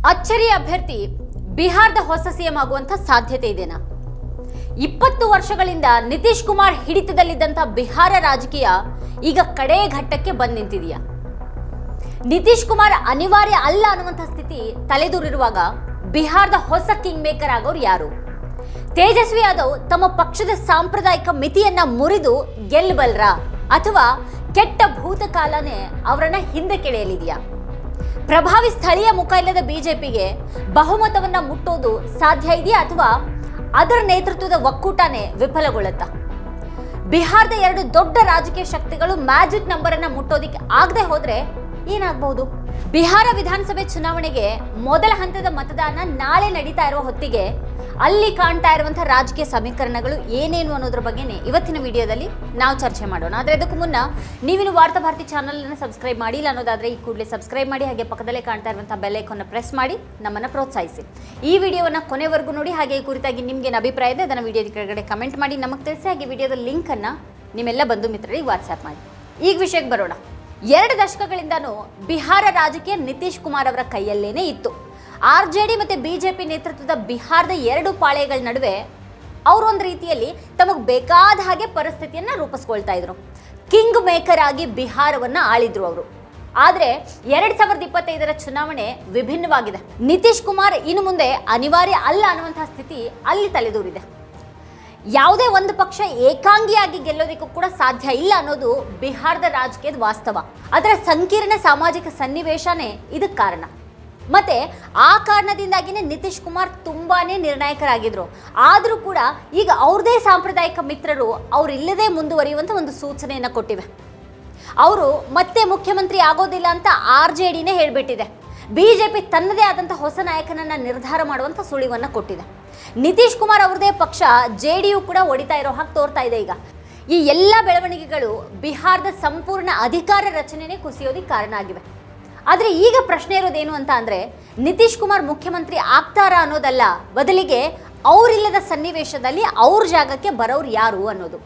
ಅಚ್ಚರಿಯ ಅಭ್ಯರ್ಥಿ ಬಿಹಾರದ ಹೊಸ ಸಿಎಂ ಆಗುವಂತ ಸಾಧ್ಯತೆ ಇದೆನಾ? 20 ವರ್ಷಗಳಿಂದ ನಿತೀಶ್ ಕುಮಾರ್ ಹಿಡಿತದಲ್ಲಿದ್ದಂತ ಬಿಹಾರ ರಾಜಕೀಯ ಈಗ ಕಡೆ ಘಟ್ಟಕ್ಕೆ ಬಂದು ನಿಂತಿದೆಯಾ? ನಿತೀಶ್ ಕುಮಾರ್ ಅನಿವಾರ್ಯ ಅಲ್ಲ ಅನ್ನುವಂಥ ಸ್ಥಿತಿ ತಲೆದೂರಿರುವಾಗ ಬಿಹಾರದ ಹೊಸ ಕಿಂಗ್ ಮೇಕರ್ ಆಗೋರು ಯಾರು? ತೇಜಸ್ವಿ ಯಾದವ್ ತಮ್ಮ ಪಕ್ಷದ ಸಾಂಪ್ರದಾಯಿಕ ಮಿತಿಯನ್ನ ಮುರಿದು ಗೆಲ್ಲಬಲ್ರ ಅಥವಾ ಕೆಟ್ಟ ಭೂತಕಾಲನೇ ಅವರನ್ನ ಹಿಂದೆ ಕೆಳೆಯಲಿದೆಯಾ? ಪ್ರಭಾವಿ ಸ್ಥಳೀಯ ಮುಖ ಇಲ್ಲದ ಬಿಜೆಪಿಗೆ ಬಹುಮತವನ್ನ ಮುಟ್ಟೋದು ಸಾಧ್ಯ ಇದೆಯಾ ಅಥವಾ ಅದರ ನೇತೃತ್ವದ ಒಕ್ಕೂಟನೇ ವಿಫಲಗೊಳ್ಳುತ್ತಾ? ಬಿಹಾರದ ಎರಡು ದೊಡ್ಡ ರಾಜಕೀಯ ಶಕ್ತಿಗಳು ಮ್ಯಾಜಿಕ್ ನಂಬರ್ ಅನ್ನ ಮುಟ್ಟೋದಿಕ್ಕೆ ಆಗದೆ ಹೋದ್ರೆ ಏನಾಗಬಹುದು? ಬಿಹಾರ ವಿಧಾನಸಭೆ ಚುನಾವಣೆಗೆ ಮೊದಲ ಹಂತದ ಮತದಾನ ನಾಳೆ ನಡೀತಾ ಇರುವ ಹೊತ್ತಿಗೆ ಅಲ್ಲಿ ಕಾಣ್ತಾ ಇರುವಂತಹ ರಾಜಕೀಯ ಸಮೀಕರಣಗಳು ಏನೇನು ಅನ್ನೋದ್ರ ಬಗ್ಗೆನೇ ಇವತ್ತಿನ ವಿಡಿಯೋದಲ್ಲಿ ನಾವು ಚರ್ಚೆ ಮಾಡೋಣ. ಆದರೆ ಅದಕ್ಕೂ ಮುನ್ನ ನೀವಿನ್ನು ವಾರ್ತಾ ಭಾರತಿ ಚಾನಲ್ ಅನ್ನು ಸಬ್ಸ್ಕ್ರೈಬ್ ಮಾಡಿಲ್ಲ ಅನ್ನೋದಾದ್ರೆ ಈ ಕೂಡಲೇ ಸಬ್ಸ್ಕ್ರೈಬ್ ಮಾಡಿ, ಹಾಗೆ ಪಕ್ಕದಲ್ಲೇ ಕಾಣ್ತಾ ಇರುವಂತಹ ಬೆಲ್ ಐಕಾನ್ ಪ್ರೆಸ್ ಮಾಡಿ ನಮ್ಮನ್ನು ಪ್ರೋತ್ಸಾಹಿಸಿ. ಈ ವಿಡಿಯೋವನ್ನು ಕೊನೆವರೆಗೂ ನೋಡಿ, ಹಾಗೆ ಈ ಕುರಿತಾಗಿ ನಿಮ್ಗೆ ಅಭಿಪ್ರಾಯ ಇದೆ ಅದನ್ನು ವಿಡಿಯೋದ ಕೆಳಗಡೆ ಕಮೆಂಟ್ ಮಾಡಿ ನಮಗೆ ತಿಳಿಸಿ, ಹಾಗೆ ವಿಡಿಯೋದ ಲಿಂಕ್ ಅನ್ನ ನಿಮ್ಮೆಲ್ಲ ಬಂಧು ಮಿತ್ರರಿಗೆ ವಾಟ್ಸ್ಆಪ್ ಮಾಡಿ. ಈಗ ವಿಷಯಕ್ಕೆ ಬರೋಣ. 2 ದಶಕಗಳಿಂದನೂ ಬಿಹಾರ ರಾಜಕೀಯ ನಿತೀಶ್ ಕುಮಾರ್ ಅವರ ಕೈಯಲ್ಲೇನೆ ಇತ್ತು. ಆರ್ಜೆಡಿ ಮತ್ತೆ ಬಿಜೆಪಿ ನೇತೃತ್ವದ ಬಿಹಾರದ 2 ಪಾಳೆಗಳ ನಡುವೆ ಅವರು ಒಂದು ರೀತಿಯಲ್ಲಿ ತಮಗೆ ಬೇಕಾದ ಹಾಗೆ ಪರಿಸ್ಥಿತಿಯನ್ನ ರೂಪಿಸ್ಕೊಳ್ತಾ ಇದ್ರು. ಕಿಂಗ್ ಮೇಕರ್ ಆಗಿ ಬಿಹಾರವನ್ನ ಆಳಿದ್ರು ಅವರು. ಆದ್ರೆ 2025ರ ಚುನಾವಣೆ ವಿಭಿನ್ನವಾಗಿದೆ. ನಿತೀಶ್ ಕುಮಾರ್ ಇನ್ನು ಮುಂದೆ ಅನಿವಾರ್ಯ ಅಲ್ಲ ಅನ್ನುವಂತಹ ಸ್ಥಿತಿ ಅಲ್ಲಿ ತಲೆದೂರಿದೆ. ಯಾವುದೇ ಒಂದು ಪಕ್ಷ ಏಕಾಂಗಿಯಾಗಿ ಗೆಲ್ಲೋದಕ್ಕೂ ಕೂಡ ಸಾಧ್ಯ ಇಲ್ಲ ಅನ್ನೋದು ಬಿಹಾರದ ರಾಜಕೀಯದ ವಾಸ್ತವ. ಅದರ ಸಂಕೀರ್ಣ ಸಾಮಾಜಿಕ ಸನ್ನಿವೇಶನೇ ಇದಕ್ಕೆ ಕಾರಣ. ಮತ್ತೆ ಆ ಕಾರಣದಿಂದಾಗಿನೇ ನಿತೀಶ್ ಕುಮಾರ್ ತುಂಬಾನೇ ನಿರ್ಣಾಯಕರಾಗಿದ್ರು. ಆದರೂ ಕೂಡ ಈಗ ಅವ್ರದೇ ಸಾಂಪ್ರದಾಯಿಕ ಮಿತ್ರರು ಅವರಿಲ್ಲದೆ ಮುಂದುವರಿಯುವಂತ ಒಂದು ಸೂಚನೆಯನ್ನು ಕೊಟ್ಟಿವೆ. ಅವರು ಮತ್ತೆ ಮುಖ್ಯಮಂತ್ರಿ ಆಗೋದಿಲ್ಲ ಅಂತ ಆರ್ಜೆಡಿನೇ ಹೇಳ್ಬಿಟ್ಟಿದೆ. ಬಿಜೆಪಿ ತನ್ನದೇ ಆದಂಥ ಹೊಸ ನಾಯಕನನ್ನ ನಿರ್ಧಾರ ಮಾಡುವಂಥ ಸುಳಿವನ್ನ ಕೊಟ್ಟಿದೆ. ನಿತೀಶ್ ಕುಮಾರ್ ಅವ್ರದೇ ಪಕ್ಷ ಜೆಡಿಯು ಕೂಡ ಒಡಿತಾ ಇರೋ ಹಾಗೆ ತೋರ್ತಾ ಇದೆ. ಈಗ ಈ ಎಲ್ಲ ಬೆಳವಣಿಗೆಗಳು ಬಿಹಾರದ ಸಂಪೂರ್ಣ ಅಧಿಕಾರ ರಚನೆನೇ ಕುಸಿಯೋದಕ್ಕೆ ಕಾರಣ ಆಗಿವೆ. ಆದರೆ ಈಗ ಪ್ರಶ್ನೆ ಇರೋದೇನು ಅಂತ ಅಂದರೆ, ನಿತೀಶ್ ಕುಮಾರ್ ಮುಖ್ಯಮಂತ್ರಿ ಆಗ್ತಾರಾ ಅನ್ನೋದಲ್ಲ, ಬದಲಿಗೆ ಅವರಿಲ್ಲದ ಸನ್ನಿವೇಶದಲ್ಲಿ ಅವ್ರ ಜಾಗಕ್ಕೆ ಬರೋರು ಯಾರು ಅನ್ನೋದು.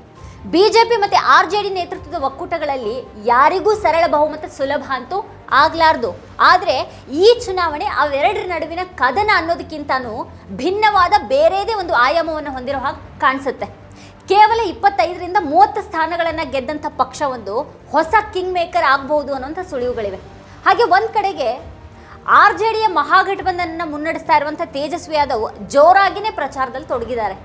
ಬಿಜೆಪಿ ಮತ್ತು ಆರ್ಜೆಡಿ ನೇತೃತ್ವದ ಒಕ್ಕೂಟಗಳಲ್ಲಿ ಯಾರಿಗೂ ಸರಳ ಬಹುಮತ ಸುಲಭ ಅಂತೂ ಆಗ್ಲಾರ್ದು. ಆದರೆ ಈ ಚುನಾವಣೆ ಅವೆರಡರ ನಡುವಿನ ಕದನ ಅನ್ನೋದಕ್ಕಿಂತನೂ ಭಿನ್ನವಾದ ಬೇರೆದೇ ಒಂದು ಆಯಾಮವನ್ನು ಹೊಂದಿರೋ ಹಾಗೆ ಕಾಣಿಸುತ್ತೆ. ಕೇವಲ 25ರಿಂದ 30 ಸ್ಥಾನಗಳನ್ನು ಗೆದ್ದಂಥ ಪಕ್ಷವೊಂದು ಹೊಸ ಕಿಂಗ್ ಮೇಕರ್ ಆಗಬಹುದು ಅನ್ನೋಂಥ ಸುಳಿವುಗಳಿವೆ. ಹಾಗೆ ಒಂದು ಕಡೆಗೆ ಆರ್ಜೆಡಿಯ ಮಹಾಗಠಬಂಧನನ್ನು ಮುನ್ನಡೆಸ್ತಾ ಇರುವಂಥ ತೇಜಸ್ವಿ ಯಾದವ್ ಜೋರಾಗಿನೇ ಪ್ರಚಾರದಲ್ಲಿ ತೊಡಗಿದ್ದಾರೆ.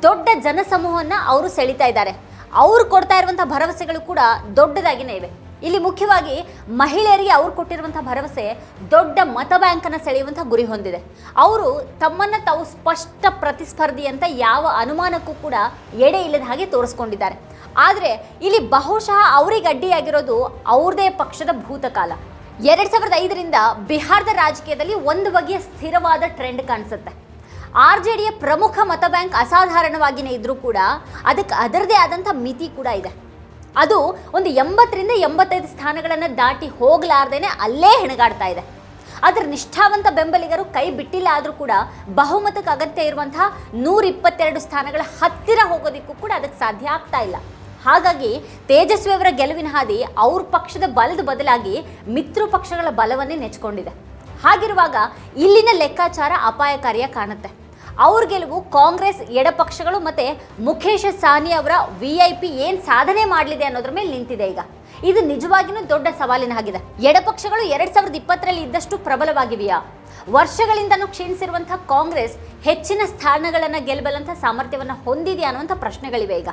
ದೊಡ್ಡ ಜನಸಮೂಹವನ್ನು ಅವರು ಸೆಳೀತಾ ಇದ್ದಾರೆ. ಅವರು ಕೊಡ್ತಾ ಇರುವಂಥ ಭರವಸೆಗಳು ಕೂಡ ದೊಡ್ಡದಾಗಿನೇ ಇವೆ. ಇಲ್ಲಿ ಮುಖ್ಯವಾಗಿ ಮಹಿಳೆಯರಿಗೆ ಅವ್ರು ಕೊಟ್ಟಿರುವಂಥ ಭರವಸೆ ದೊಡ್ಡ ಮತ ಬ್ಯಾಂಕನ್ನು ಸೆಳೆಯುವಂಥ ಗುರಿ ಹೊಂದಿದೆ. ಅವರು ತಮ್ಮನ್ನು ತಾವು ಸ್ಪಷ್ಟ ಪ್ರತಿಸ್ಪರ್ಧಿ ಅಂತ ಯಾವ ಅನುಮಾನಕ್ಕೂ ಕೂಡ ಎಡೆ ಇಲ್ಲದ ಹಾಗೆ ತೋರಿಸ್ಕೊಂಡಿದ್ದಾರೆ. ಆದರೆ ಇಲ್ಲಿ ಬಹುಶಃ ಅವರಿಗೆ ಅಡ್ಡಿಯಾಗಿರೋದು ಅವ್ರದೇ ಪಕ್ಷದ ಭೂತಕಾಲ. 2005ರಿಂದ ಬಿಹಾರದ ರಾಜಕೀಯದಲ್ಲಿ ಒಂದು ಬಗೆಯ ಸ್ಥಿರವಾದ ಟ್ರೆಂಡ್ ಕಾಣಿಸುತ್ತೆ. ಆರ್ಜೆಡಿಯ ಪ್ರಮುಖ ಮತ ಬ್ಯಾಂಕ್ ಅಸಾಧಾರಣವಾಗಿಯೇ ಇದ್ರೂ ಕೂಡ ಅದಕ್ಕೆ ಅದರದೇ ಆದಂಥ ಮಿತಿ ಕೂಡ ಇದೆ. ಅದು ಒಂದು 80ರಿಂದ 85 ಸ್ಥಾನಗಳನ್ನು ದಾಟಿ ಹೋಗಲಾರ್ದೇನೆ ಅಲ್ಲೇ ಹೆಣಗಾಡ್ತಾ ಇದೆ. ಅದರ ನಿಷ್ಠಾವಂತ ಬೆಂಬಲಿಗರು ಕೈ ಬಿಟ್ಟಿಲ್ಲ ಆದರೂ ಕೂಡ ಬಹುಮತಕ್ಕೆ ಅಗತ್ಯ ಇರುವಂತಹ 122 ಸ್ಥಾನಗಳ ಹತ್ತಿರ ಹೋಗೋದಕ್ಕೂ ಕೂಡ ಅದಕ್ಕೆ ಸಾಧ್ಯ ಆಗ್ತಾ ಇಲ್ಲ. ಹಾಗಾಗಿ ತೇಜಸ್ವಿ ಅವರ ಗೆಲುವಿನ ಹಾದಿ ಅವ್ರ ಪಕ್ಷದ ಬಲದ ಬದಲಾಗಿ ಮಿತ್ರ ಪಕ್ಷಗಳ ಬಲವನ್ನೇ ನೆಚ್ಕೊಂಡಿದೆ. ಹಾಗಿರುವಾಗ ಇಲ್ಲಿನ ಲೆಕ್ಕಾಚಾರ ಅಪಾಯಕಾರಿಯ ಕಾಣುತ್ತೆ. ಅವ್ರ ಗೆಲುವು ಕಾಂಗ್ರೆಸ್, ಎಡಪಕ್ಷಗಳು ಮತ್ತೆ ಮುಖೇಶ್ ಸಾಹ್ನಿ ಅವರ VIP ಏನು ಸಾಧನೆ ಮಾಡಲಿದೆ ಅನ್ನೋದ್ರ ಮೇಲೆ ನಿಂತಿದೆ. ಈಗ ಇದು ನಿಜವಾಗಿಯೂ ದೊಡ್ಡ ಸವಾಲಿನ ಆಗಿದೆ. ಎಡಪಕ್ಷಗಳು 2020ರಲ್ಲಿ ಇದ್ದಷ್ಟು ಪ್ರಬಲವಾಗಿವೆಯಾ? ವರ್ಷಗಳಿಂದನೂ ಕ್ಷೀಣಿಸಿರುವಂತಹ ಕಾಂಗ್ರೆಸ್ ಹೆಚ್ಚಿನ ಸ್ಥಾನಗಳನ್ನು ಗೆಲ್ಲಬಲ್ಲಂಥ ಸಾಮರ್ಥ್ಯವನ್ನು ಹೊಂದಿದೆಯಾ ಅನ್ನುವಂಥ ಪ್ರಶ್ನೆಗಳಿವೆ. ಈಗ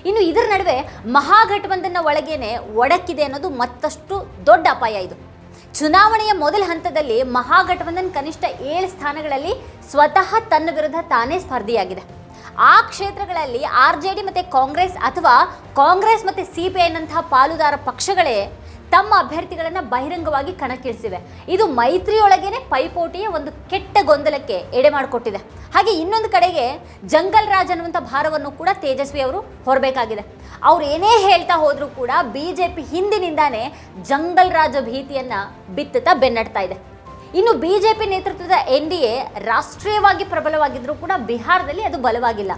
ಇನ್ನು ಇದರ ನಡುವೆ ಮಹಾಗಠಬಂಧನ ಒಳಗೇನೆ ಒಡಕಿದೆ ಅನ್ನೋದು ಮತ್ತಷ್ಟು ದೊಡ್ಡ ಅಪಾಯ. ಇದು ಚುನಾವಣೆಯ ಮೊದಲ ಹಂತದಲ್ಲಿ ಮಹಾಗಠಬಂಧನ್ ಕನಿಷ್ಠ 7 ಸ್ಥಾನಗಳಲ್ಲಿ ಸ್ವತಃ ತನ್ನ ವಿರುದ್ಧ ತಾನೇ ಸ್ಪರ್ಧಿಯಾಗಿದೆ. ಆ ಕ್ಷೇತ್ರಗಳಲ್ಲಿ ಆರ್ಜೆಡಿ ಮತ್ತು ಕಾಂಗ್ರೆಸ್ ಅಥವಾ ಕಾಂಗ್ರೆಸ್ ಮತ್ತು CPIನಂತಹ ಪಾಲುದಾರ ಪಕ್ಷಗಳೇ ತಮ್ಮ ಅಭ್ಯರ್ಥಿಗಳನ್ನು ಬಹಿರಂಗವಾಗಿ ಕಣಕ್ಕಿಳಿಸಿವೆ. ಇದು ಮೈತ್ರಿಯೊಳಗೇನೆ ಪೈಪೋಟಿಯ ಒಂದು ಕೆಟ್ಟ ಗೊಂದಲಕ್ಕೆ ಎಡೆ ಮಾಡಿಕೊಟ್ಟಿದೆ. ಹಾಗೆ ಇನ್ನೊಂದು ಕಡೆಗೆ ಜಂಗಲ್ ರಾಜ್ ಅನ್ನುವಂಥ ಭಾರವನ್ನು ಕೂಡ ತೇಜಸ್ವಿ ಅವರು ಹೊರಬೇಕಾಗಿದೆ. ಅವ್ರು ಏನೇ ಹೇಳ್ತಾ ಹೋದರೂ ಕೂಡ ಬಿಜೆಪಿ ಹಿಂದಿನಿಂದಾನೇ ಜಂಗಲ್ ರಾಜ ಭೀತಿಯನ್ನು ಬಿತ್ತುತ್ತಾ ಬೆನ್ನಡ್ತಾ ಇದೆ. ಇನ್ನು ಬಿಜೆಪಿ ನೇತೃತ್ವದ NDA ರಾಷ್ಟ್ರೀಯವಾಗಿ ಪ್ರಬಲವಾಗಿದ್ದರೂ ಕೂಡ ಬಿಹಾರದಲ್ಲಿ ಅದು ಬಲವಾಗಿಲ್ಲ.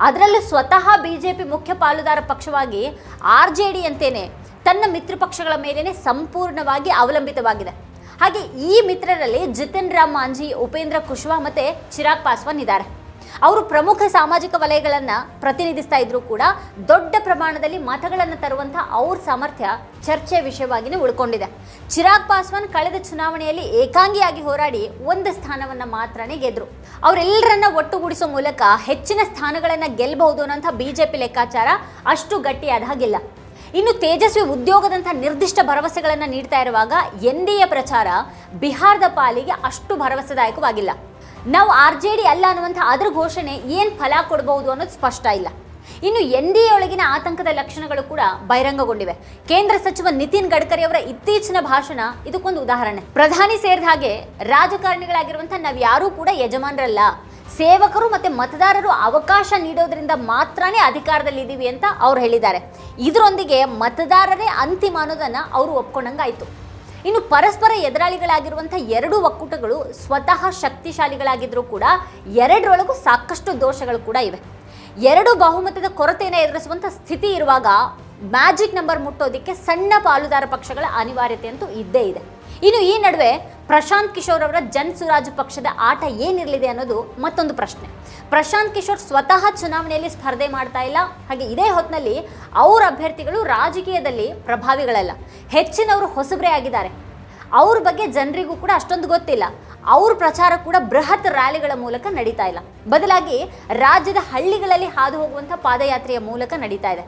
ಅದರಲ್ಲೂ ಸ್ವತಃ ಬಿಜೆಪಿ ಮುಖ್ಯ ಪಾಲುದಾರ ಪಕ್ಷವಾಗಿ ಆರ್ಜೆಡಿ ಅಂತೇನೆ ತನ್ನ ಮಿತ್ರ ಪಕ್ಷಗಳ ಮೇಲೇನೆ ಸಂಪೂರ್ಣವಾಗಿ ಅವಲಂಬಿತವಾಗಿದೆ. ಹಾಗೆ ಈ ಮಿತ್ರರಲ್ಲಿ ಜಿತಿನ್ ರಾಮ್ ಮಾಂझಿ, ಉಪೇಂದ್ರ ಕುಶ್ವಾ ಮತ್ತೆ ಚಿರಾಗ್ ಪಾಸ್ವಾನ್ ಇದ್ದಾರೆ. ಅವರು ಪ್ರಮುಖ ಸಾಮಾಜಿಕ ವಲಯಗಳನ್ನು ಪ್ರತಿನಿಧಿಸ್ತಾ ಇದ್ರು ಕೂಡ ದೊಡ್ಡ ಪ್ರಮಾಣದಲ್ಲಿ ಮತಗಳನ್ನು ತರುವಂತಹ ಅವ್ರ ಸಾಮರ್ಥ್ಯ ಚರ್ಚೆ ವಿಷಯವಾಗಿಯೇ ಉಳ್ಕೊಂಡಿದೆ. ಚಿರಾಗ್ ಪಾಸ್ವಾನ್ ಕಳೆದ ಚುನಾವಣೆಯಲ್ಲಿ ಏಕಾಂಗಿಯಾಗಿ ಹೋರಾಡಿ ಒಂದು ಸ್ಥಾನವನ್ನು ಮಾತ್ರನೇ ಗೆದ್ರು. ಅವರೆಲ್ಲರನ್ನ ಒಟ್ಟುಗೂಡಿಸೋ ಮೂಲಕ ಹೆಚ್ಚಿನ ಸ್ಥಾನಗಳನ್ನು ಗೆಲ್ಲಬಹುದು ಅನ್ನೋಂಥ ಬಿಜೆಪಿ ಲೆಕ್ಕಾಚಾರ ಅಷ್ಟು ಗಟ್ಟಿಯಾದ ಹಾಗಿಲ್ಲ. ಇನ್ನು ತೇಜಸ್ವಿ ಉದ್ಯೋಗದಂಥ ನಿರ್ದಿಷ್ಟ ಭರವಸೆಗಳನ್ನು ನೀಡ್ತಾ ಇರುವಾಗ NDA ಪ್ರಚಾರ ಬಿಹಾರದ ಪಾಲಿಗೆ ಅಷ್ಟು ಭರವಸೆದಾಯಕವಾಗಿಲ್ಲ. ನಾವು RJD ಅಲ್ಲ ಅನ್ನುವಂಥ ಅದರ ಘೋಷಣೆ ಏನು ಫಲ ಕೊಡಬಹುದು ಅನ್ನೋದು ಸ್ಪಷ್ಟ ಇಲ್ಲ. ಇನ್ನು NDA ಒಳಗಿನ ಆತಂಕದ ಲಕ್ಷಣಗಳು ಕೂಡ ಬಹಿರಂಗಗೊಂಡಿವೆ. ಕೇಂದ್ರ ಸಚಿವ ನಿತಿನ್ ಗಡ್ಕರಿ ಅವರ ಇತ್ತೀಚಿನ ಭಾಷಣ ಇದಕ್ಕೊಂದು ಉದಾಹರಣೆ. ಪ್ರಧಾನಿ ಸೇರಿದ ಹಾಗೆ ರಾಜಕಾರಣಿಗಳಾಗಿರುವಂಥ ನಾವು ಯಾರೂ ಕೂಡ ಯಜಮಾನರಲ್ಲ, ಸೇವಕರು ಮತ್ತೆ ಮತದಾರರು ಅವಕಾಶ ನೀಡೋದ್ರಿಂದ ಮಾತ್ರನೇ ಅಧಿಕಾರದಲ್ಲಿದ್ದೀವಿ ಅಂತ ಅವ್ರು ಹೇಳಿದ್ದಾರೆ. ಇದರೊಂದಿಗೆ ಮತದಾರರೇ ಅಂತಿಮ ಅನ್ನೋದನ್ನು ಅವರು ಒಪ್ಕೊಂಡಂಗಾಯಿತು. ಇನ್ನು ಪರಸ್ಪರ ಎದುರಾಳಿಗಳಾಗಿರುವಂಥ ಎರಡು ಒಕ್ಕೂಟಗಳು ಸ್ವತಃ ಶಕ್ತಿಶಾಲಿಗಳಾಗಿದ್ರೂ ಕೂಡ ಎರಡರೊಳಗೂ ಸಾಕಷ್ಟು ದೋಷಗಳು ಕೂಡ ಇವೆ. ಎರಡು ಬಹುಮತದ ಕೊರತೆಯನ್ನು ಎದುರಿಸುವಂಥ ಸ್ಥಿತಿ ಇರುವಾಗ ಮ್ಯಾಜಿಕ್ ನಂಬರ್ ಮುಟ್ಟೋದಕ್ಕೆ ಸಣ್ಣ ಪಾಲುದಾರ ಪಕ್ಷಗಳ ಅನಿವಾರ್ಯತೆ ಅಂತೂ ಇದ್ದೇ ಇದೆ. ಇನ್ನು ಈ ನಡುವೆ ಪ್ರಶಾಂತ್ ಕಿಶೋರ್ ಅವರ ಜನ್ ಸುರಾಜ್ ಪಕ್ಷದ ಆಟ ಏನಿರಲಿದೆ ಅನ್ನೋದು ಮತ್ತೊಂದು ಪ್ರಶ್ನೆ. ಪ್ರಶಾಂತ್ ಕಿಶೋರ್ ಸ್ವತಃ ಚುನಾವಣೆಯಲ್ಲಿ ಸ್ಪರ್ಧೆ ಮಾಡ್ತಾ ಇಲ್ಲ. ಹಾಗೆ ಇದೇ ಹೊತ್ತಿನಲ್ಲಿ ಅವ್ರ ಅಭ್ಯರ್ಥಿಗಳು ರಾಜಕೀಯದಲ್ಲಿ ಪ್ರಭಾವಿಗಳಲ್ಲ, ಹೆಚ್ಚಿನವರು ಹೊಸಬ್ರೇ ಆಗಿದ್ದಾರೆ. ಅವ್ರ ಬಗ್ಗೆ ಜನರಿಗೂ ಕೂಡ ಅಷ್ಟೊಂದು ಗೊತ್ತಿಲ್ಲ. ಅವ್ರ ಪ್ರಚಾರ ಕೂಡ ಬೃಹತ್ ರ್ಯಾಲಿಗಳ ಮೂಲಕ ನಡೀತಾ ಇಲ್ಲ, ಬದಲಾಗಿ ರಾಜ್ಯದ ಹಳ್ಳಿಗಳಲ್ಲಿ ಹಾದು ಹೋಗುವಂಥ ಪಾದಯಾತ್ರೆಯ ಮೂಲಕ ನಡೀತಾ ಇದೆ.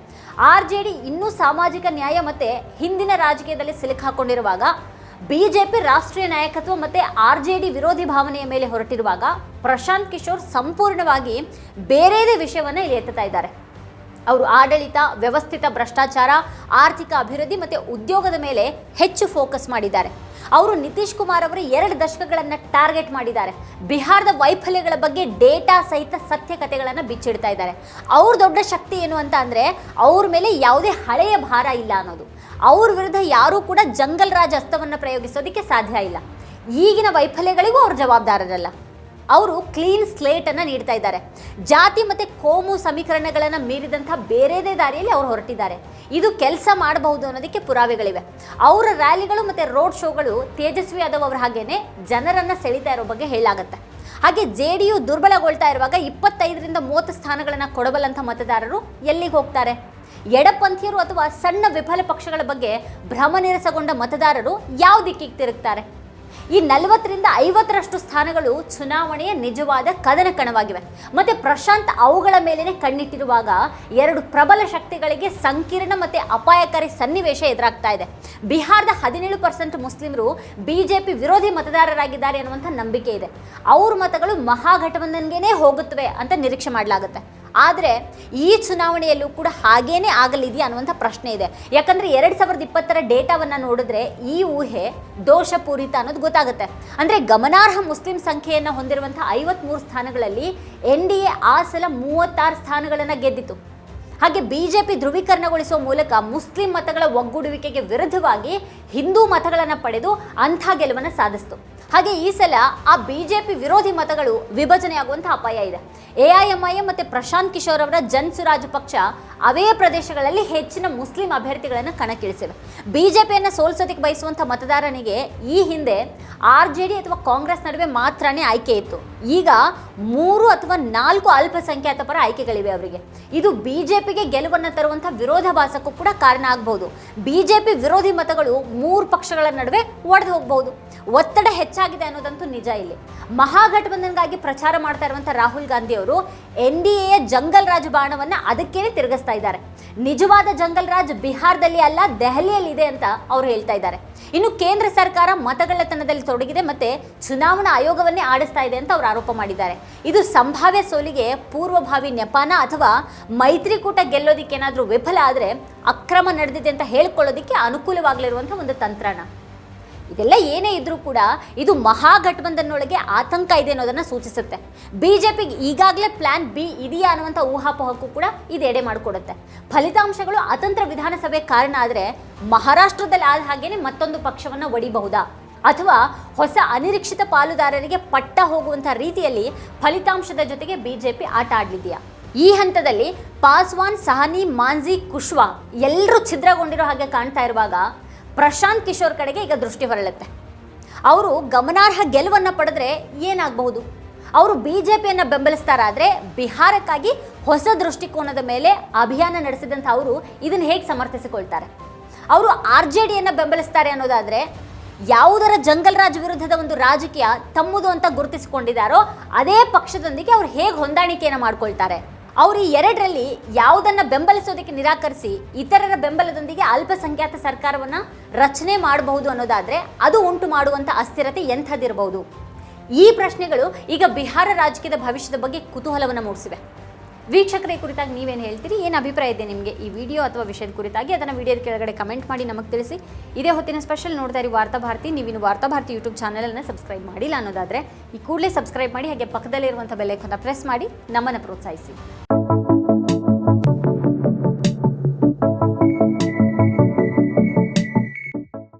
RJD ಇನ್ನೂ ಸಾಮಾಜಿಕ ನ್ಯಾಯ ಮತ್ತೆ ಹಿಂದಿನ ರಾಜಕೀಯದಲ್ಲಿ ಸಿಲುಕಾಕೊಂಡಿರುವಾಗ, ಬಿಜೆಪಿ ರಾಷ್ಟ್ರೀಯ ನಾಯಕತ್ವ ಮತ್ತೆ RJD ವಿರೋಧಿ ಭಾವನೆಯ ಮೇಲೆ ಹೊರಟಿರುವಾಗ ಪ್ರಶಾಂತ್ ಕಿಶೋರ್ ಸಂಪೂರ್ಣವಾಗಿ ಬೇರೆದೇ ವಿಷಯವನ್ನು ಇಲ್ಲಿ ಎತ್ತುತ್ತಾ ಇದ್ದಾರೆ. ಅವರು ಆಡಳಿತ, ವ್ಯವಸ್ಥಿತ ಭ್ರಷ್ಟಾಚಾರ, ಆರ್ಥಿಕ ಅಭಿವೃದ್ಧಿ ಮತ್ತು ಉದ್ಯೋಗದ ಮೇಲೆ ಹೆಚ್ಚು ಫೋಕಸ್ ಮಾಡಿದ್ದಾರೆ. ಅವರು ನಿತೀಶ್ ಕುಮಾರ್ ಅವರ 2 ದಶಕಗಳನ್ನು ಟಾರ್ಗೆಟ್ ಮಾಡಿದ್ದಾರೆ. ಬಿಹಾರದ ವೈಫಲ್ಯಗಳ ಬಗ್ಗೆ ಡೇಟಾ ಸಹಿತ ಸತ್ಯಕಥೆಗಳನ್ನು ಬಿಚ್ಚಿಡ್ತಾ ಇದ್ದಾರೆ. ಅವ್ರ ದೊಡ್ಡ ಶಕ್ತಿ ಏನು ಅಂತ ಅಂದರೆ ಅವ್ರ ಮೇಲೆ ಯಾವುದೇ ಹಳೆಯ ಭಾರ ಇಲ್ಲ ಅನ್ನೋದು. ಅವ್ರ ವಿರುದ್ಧ ಯಾರೂ ಕೂಡ ಜಂಗಲ್ ರಾಜ್ ಅಸ್ತ್ರವನ್ನು ಪ್ರಯೋಗಿಸೋದಕ್ಕೆ ಸಾಧ್ಯ ಇಲ್ಲ. ಈಗಿನ ವೈಫಲ್ಯಗಳಿಗೂ ಅವ್ರು ಜವಾಬ್ದಾರರಲ್ಲ. ಅವರು ಕ್ಲೀನ್ ಸ್ಲೇಟನ್ನು ನೀಡ್ತಾ ಇದ್ದಾರೆ. ಜಾತಿ ಮತ್ತು ಕೋಮು ಸಮೀಕರಣಗಳನ್ನು ಮೀರಿದಂಥ ಬೇರೆದೇ ದಾರಿಯಲ್ಲಿ ಅವರು ಹೊರಟಿದ್ದಾರೆ. ಇದು ಕೆಲಸ ಮಾಡಬಹುದು ಅನ್ನೋದಕ್ಕೆ ಪುರಾವೆಗಳಿವೆ. ಅವರ ರ್ಯಾಲಿಗಳು ಮತ್ತು ರೋಡ್ ಶೋಗಳು ತೇಜಸ್ವಿ ಯಾದವ್ ಅವರ ಹಾಗೇನೆ ಜನರನ್ನು ಸೆಳೀತಾ ಇರೋ ಬಗ್ಗೆ ಹೇಳಲಾಗುತ್ತೆ. ಹಾಗೆ JDU ದುರ್ಬಲಗೊಳ್ತಾ ಇರುವಾಗ 25ರಿಂದ 30 ಸ್ಥಾನಗಳನ್ನು ಕೊಡಬಲ್ಲಂಥ ಮತದಾರರು ಎಲ್ಲಿಗೆ ಹೋಗ್ತಾರೆ? ಎಡಪಂಥೀಯರು ಅಥವಾ ಸಣ್ಣ ವಿಫಲ ಪಕ್ಷಗಳ ಬಗ್ಗೆ ಭ್ರಮನಿರಸಗೊಂಡ ಮತದಾರರು ಯಾವ ದಿಕ್ಕಿಗೆ ತಿರುಗ್ತಾರೆ? ಈ 40ರಿಂದ 50ರಷ್ಟು ಸ್ಥಾನಗಳು ಚುನಾವಣೆಯ ನಿಜವಾದ ಕದನ ಕಣವಾಗಿವೆ. ಮತ್ತೆ ಪ್ರಶಾಂತ್ ಅವುಗಳ ಮೇಲೇನೆ ಕಣ್ಣಿಟ್ಟಿರುವಾಗ 2 ಪ್ರಬಲ ಶಕ್ತಿಗಳಿಗೆ ಸಂಕೀರ್ಣ ಮತ್ತೆ ಅಪಾಯಕಾರಿ ಸನ್ನಿವೇಶ ಎದುರಾಗ್ತಾ ಇದೆ. ಬಿಹಾರದ 17% ಮುಸ್ಲಿಮರು ಬಿಜೆಪಿ ವಿರೋಧಿ ಮತದಾರರಾಗಿದ್ದಾರೆ ಅನ್ನುವಂಥ ನಂಬಿಕೆ ಇದೆ. ಅವ್ರ ಮತಗಳು ಮಹಾಗಠಬಂಧನ್ಗೆನೇ ಹೋಗುತ್ತವೆ ಅಂತ ನಿರೀಕ್ಷೆ ಮಾಡಲಾಗುತ್ತೆ. ಆದರೆ ಈ ಚುನಾವಣೆಯಲ್ಲೂ ಕೂಡ ಹಾಗೇನೇ ಆಗಲಿದೆಯಾ ಅನ್ನುವಂಥ ಪ್ರಶ್ನೆ ಇದೆ. ಯಾಕಂದರೆ 2020ರ ಡೇಟಾವನ್ನು ನೋಡಿದ್ರೆ ಈ ಊಹೆ ದೋಷಪೂರಿತ ಅನ್ನೋದು ಗೊತ್ತಾಗುತ್ತೆ. ಅಂದರೆ ಗಮನಾರ್ಹ ಮುಸ್ಲಿಂ ಸಂಖ್ಯೆಯನ್ನು ಹೊಂದಿರುವಂಥ 53 ಸ್ಥಾನಗಳಲ್ಲಿ NDA ಆ ಸಲ 36 ಸ್ಥಾನಗಳನ್ನು ಗೆದ್ದಿತು. ಹಾಗೆ ಬಿಜೆಪಿ ಧ್ರುವೀಕರಣಗೊಳಿಸುವ ಮೂಲಕ ಮುಸ್ಲಿಂ ಮತಗಳ ಒಗ್ಗೂಡುವಿಕೆಗೆ ವಿರುದ್ಧವಾಗಿ ಹಿಂದೂ ಮತಗಳನ್ನು ಪಡೆದು ಅಂಥ ಗೆಲುವನ್ನು ಸಾಧಿಸಿತು. ಹಾಗೆ ಈ ಸಲ ಆ ಬಿಜೆಪಿ ವಿರೋಧಿ ಮತಗಳು ವಿಭಜನೆಯಾಗುವಂಥ ಅಪಾಯ ಇದೆ. AIMIM ಮತ್ತು ಪ್ರಶಾಂತ್ ಕಿಶೋರ್ ಅವರ ಜನ್ ಸುರಾಜ್ ಪಕ್ಷ ಅವೇ ಪ್ರದೇಶಗಳಲ್ಲಿ ಹೆಚ್ಚಿನ ಮುಸ್ಲಿಂ ಅಭ್ಯರ್ಥಿಗಳನ್ನು ಕಣಕ್ಕಿಳಿಸಿವೆ. ಬಿಜೆಪಿಯನ್ನು ಸೋಲಿಸೋದಕ್ಕೆ ಬಯಸುವಂಥ ಮತದಾರನಿಗೆ ಈ ಹಿಂದೆ RJD ಅಥವಾ ಕಾಂಗ್ರೆಸ್ ನಡುವೆ ಮಾತ್ರನೇ ಆಯ್ಕೆ ಇತ್ತು. ಈಗ 3 ಅಥವಾ 4 ಅಲ್ಪಸಂಖ್ಯಾತ ಪರ ಆಯ್ಕೆಗಳಿವೆ ಅವರಿಗೆ. ಇದು ಬಿಜೆಪಿಗೆ ಗೆಲುವನ್ನು ತರುವಂಥ ವಿರೋಧಾಭಾಸಕ್ಕೂ ಕೂಡ ಕಾರಣ ಆಗಬಹುದು. ಬಿಜೆಪಿ ವಿರೋಧಿ ಮತಗಳು 3 ಪಕ್ಷಗಳ ನಡುವೆ ಒಡೆದು ಹೋಗಬಹುದು. ಒತ್ತಡ ಹೆಚ್ಚಾಗಿದೆ ಅನ್ನೋದಂತೂ ನಿಜ. ಇಲ್ಲಿ ಮಹಾಗಠಬಂಧನ್ಗಾಗಿ ಪ್ರಚಾರ ಮಾಡ್ತಾ ಇರುವಂಥ ರಾಹುಲ್ ಗಾಂಧಿ ಅವರು NDAಯ ಜಂಗಲ್ ರಾಜ್ ಬಾಣವನ್ನು ಅದಕ್ಕೇನೆ ತಿರುಗಿಸ್ತಾ ಇದ್ದಾರೆ. ನಿಜವಾದ ಜಂಗಲ್ ರಾಜ್ ಬಿಹಾರದಲ್ಲಿ ಅಲ್ಲ, ದೆಹಲಿಯಲ್ಲಿ ಇದೆ ಅಂತ ಅವರು ಹೇಳ್ತಾ ಇದ್ದಾರೆ. ಇನ್ನು ಕೇಂದ್ರ ಸರ್ಕಾರ ಮತಗಳ್ಳತನದಲ್ಲಿ ತೊಡಗಿದೆ ಮತ್ತೆ ಚುನಾವಣಾ ಆಯೋಗವನ್ನೇ ಆಡಿಸ್ತಾ ಇದೆ ಅಂತ ಅವರು ಆರೋಪ ಮಾಡಿದ್ದಾರೆ. ಇದು ಸಂಭಾವ್ಯ ಸೋಲಿಗೆ ಪೂರ್ವಭಾವಿ ನೆಪಾನ ಅಥವಾ ಮೈತ್ರಿಕೂಟ ಗೆಲ್ಲೋದಿಕ್ಕೆ ಏನಾದರೂ ವಿಫಲ ಆದರೆ ಅಕ್ರಮ ನಡೆದಿದೆ ಅಂತ ಹೇಳ್ಕೊಳ್ಳೋದಕ್ಕೆ ಅನುಕೂಲವಾಗಲಿರುವಂಥ ಒಂದು ತಂತ್ರನ. ಇದೆಲ್ಲ ಏನೇ ಇದ್ರೂ ಕೂಡ ಇದು ಮಹಾಗಠಬಂಧನ್ನೊಳಗೆ ಆತಂಕ ಇದೆ ಅನ್ನೋದನ್ನು ಸೂಚಿಸುತ್ತೆ. ಬಿಜೆಪಿಗೆ ಈಗಾಗಲೇ ಪ್ಲಾನ್ B ಇದೆಯಾ ಅನ್ನುವಂಥ ಊಹಾಪೋಹಕ್ಕೂ ಕೂಡ ಇದು ಎಡೆ ಮಾಡಿಕೊಡುತ್ತೆ. ಫಲಿತಾಂಶಗಳು ಅತಂತ್ರ ವಿಧಾನಸಭೆ ಕಾರಣ ಆದರೆ ಮಹಾರಾಷ್ಟ್ರದಲ್ಲಿ ಆದ ಹಾಗೇನೆ ಮತ್ತೊಂದು ಪಕ್ಷವನ್ನು ಒಡಿಬಹುದಾ ಅಥವಾ ಹೊಸ ಅನಿರೀಕ್ಷಿತ ಪಾಲುದಾರರಿಗೆ ಪಟ್ಟ ಹೋಗುವಂಥ ರೀತಿಯಲ್ಲಿ ಫಲಿತಾಂಶದ ಜೊತೆಗೆ ಬಿಜೆಪಿ ಆಟ ಆಡಲಿದೆಯಾ? ಈ ಹಂತದಲ್ಲಿ ಪಾಸ್ವಾನ್, ಸಹನಿ, ಮಾಂझಿ, ಕುಶ್ವಾ ಎಲ್ಲರೂ ಛಿದ್ರಗೊಂಡಿರೋ ಹಾಗೆ ಕಾಣ್ತಾ ಇರುವಾಗ ಪ್ರಶಾಂತ್ ಕಿಶೋರ್ ಕಡೆಗೆ ಈಗ ದೃಷ್ಟಿ ಹೊರಳುತ್ತೆ. ಅವರು ಗಮನಾರ್ಹ ಗೆಲುವನ್ನು ಪಡೆದ್ರೆ ಏನಾಗಬಹುದು? ಅವರು ಬಿಜೆಪಿಯನ್ನು ಬೆಂಬಲಿಸ್ತಾರಾದ್ರೆ ಬಿಹಾರಕ್ಕಾಗಿ ಹೊಸ ದೃಷ್ಟಿಕೋನದ ಮೇಲೆ ಅಭಿಯಾನ ನಡೆಸಿದಂಥ ಅವರು ಇದನ್ನು ಹೇಗೆ ಸಮರ್ಥಿಸಿಕೊಳ್ತಾರೆ? ಅವರು RJDಯನ್ನು ಬೆಂಬಲಿಸ್ತಾರೆ ಅನ್ನೋದಾದ್ರೆ ಯಾವುದರ ಜಂಗಲ್ ರಾಜ್ ವಿರುದ್ಧದ ಒಂದು ರಾಜಕೀಯ ತಮ್ಮದು ಅಂತ ಗುರುತಿಸಿಕೊಂಡಿದ್ದಾರೋ ಅದೇ ಪಕ್ಷದೊಂದಿಗೆ ಅವ್ರು ಹೇಗೆ ಹೊಂದಾಣಿಕೆಯನ್ನು ಮಾಡ್ಕೊಳ್ತಾರೆ? ಅವರು ಈ ಎರಡರಲ್ಲಿ ಯಾವುದನ್ನ ಬೆಂಬಲಿಸೋದಕ್ಕೆ ನಿರಾಕರಿಸಿ ಇತರರ ಬೆಂಬಲದೊಂದಿಗೆ ಅಲ್ಪಸಂಖ್ಯಾತ ಸರ್ಕಾರವನ್ನ ರಚನೆ ಮಾಡಬಹುದು ಅನ್ನೋದಾದ್ರೆ ಅದು ಉಂಟು ಮಾಡುವಂಥ ಅಸ್ಥಿರತೆ ಎಂಥದ್ದಿರಬಹುದು? ಈ ಪ್ರಶ್ನೆಗಳು ಈಗ ಬಿಹಾರ ರಾಜಕೀಯದ ಭವಿಷ್ಯದ ಬಗ್ಗೆ ಕುತೂಹಲವನ್ನು ಮೂಡಿಸಿವೆ. ವೀಕ್ಷಕರೇ, ಕುರಿತಾಗಿ ನೀವೇನು ಹೇಳ್ತೀರಿ? ಏನು ಅಭಿಪ್ರಾಯ ಇದೆ ನಿಮಗೆ ಈ ವಿಡಿಯೋ ಅಥವಾ ವಿಷಯದ ಕುರಿತಾಗಿ? ಅದನ್ನು ವಿಡಿಯೋದ ಕೆಳಗಡೆ ಕಮೆಂಟ್ ಮಾಡಿ ನಮಗೆ ತಿಳಿಸಿ. ಇದೇ ಹೊತ್ತಿನ ಸ್ಪೆಷಲ್ ನೋಡ್ತಾ ಇರಿ ವಾರ್ತಾಭಾರತಿ. ನೀವಿನ್ನು ವಾರ್ತಾಭಾರತಿ ಯೂಟ್ಯೂಬ್ ಚಾನಲನ್ನು ಸಬ್ಸ್ಕ್ರೈಬ್ ಮಾಡಿಲ್ಲ ಅನ್ನೋದಾದರೆ ಈ ಕೂಡಲೇ ಸಬ್ಸ್ಕ್ರೈಬ್ ಮಾಡಿ, ಹಾಗೆ ಪಕ್ಕದಲ್ಲಿರುವಂಥ ಬೆಲ್ ಐಕಾನ್ನ ಪ್ರೆಸ್ ಮಾಡಿ ನಮ್ಮನ್ನು ಪ್ರೋತ್ಸಾಹಿಸಿ.